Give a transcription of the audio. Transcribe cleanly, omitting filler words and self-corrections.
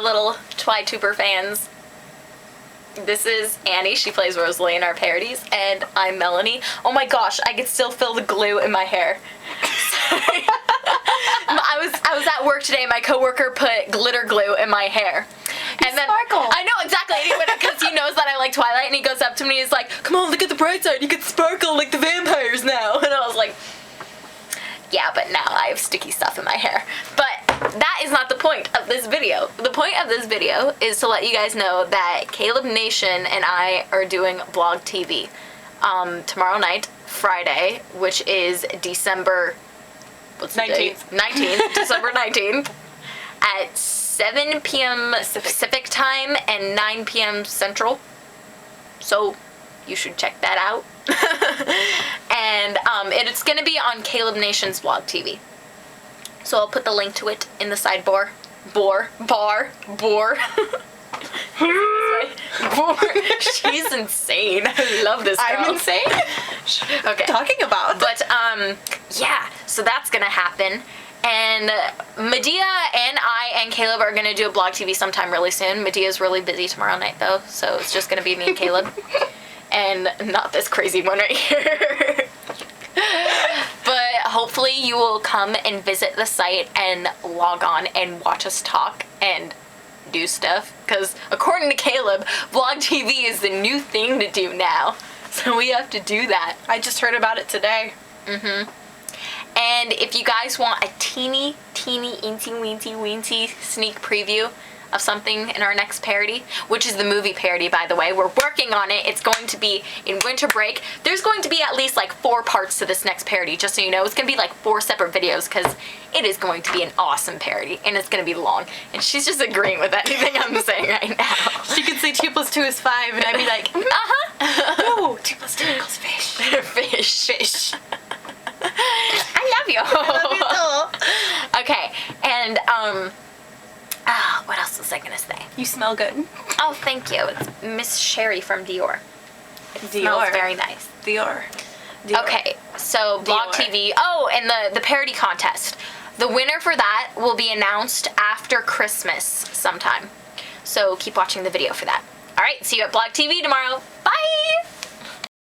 little TwiTuber fans. This is Annie. She plays Rosalie in our parodies, and I'm Melanie. Oh my gosh, I can still feel the glue in my hair. Sorry. I was at work today. My coworker put glitter glue in my hair. And then sparkle. I know exactly, because he knows that I like Twilight, and he goes up to me and he's like, "Come on, look at the bright side. You can sparkle like the vampires now." And I was like, yeah, but now I have sticky stuff in my hair. But that is not the point of this video. The point of this video is to let you guys know that Caleb Nation and I are doing Vlog TV tomorrow night, Friday, which is December 19th. 19th, December 19th, at 7 p.m. Pacific time and 9 p.m. Central. So you should check that out. And it's going to be on Caleb Nation's Vlog TV. So I'll put the link to it in the sidebar. Bar. She's insane. I love this girl. I'm insane? Okay. Talking about. But, yeah, so that's gonna happen. And Medea and I and Caleb are gonna do a Vlog TV sometime really soon. Medea's really busy tomorrow night, though, so it's just gonna be me and Caleb. And not this crazy one right here. But hopefully you will come and visit the site and log on and watch us talk and do stuff. Because according to Caleb, Vlog TV is the new thing to do now. So we have to do that. I just heard about it today. Mm-hmm. And if you guys want a teeny, weensy sneak preview of something in our next parody, which is the movie parody, by the way. We're working on it. It's going to be in winter break. There's going to be at least like 4 parts to this next parody, just so you know. It's going to be like 4 separate videos because it is going to be an awesome parody, and it's going to be long. And she's just agreeing with anything I'm saying right now. She could say 2 + 2 is 5, and I'd be like, no, 2 + 2 equals fish. Fish. I love you. I love you too. Okay, and what else was I gonna say? You smell good. Oh, thank you. It's Miss Sherry from Dior. It smells very nice. Dior. Okay, so Vlog TV. Oh, and the parody contest. The winner for that will be announced after Christmas sometime. So keep watching the video for that. All right, see you at Vlog TV tomorrow. Bye!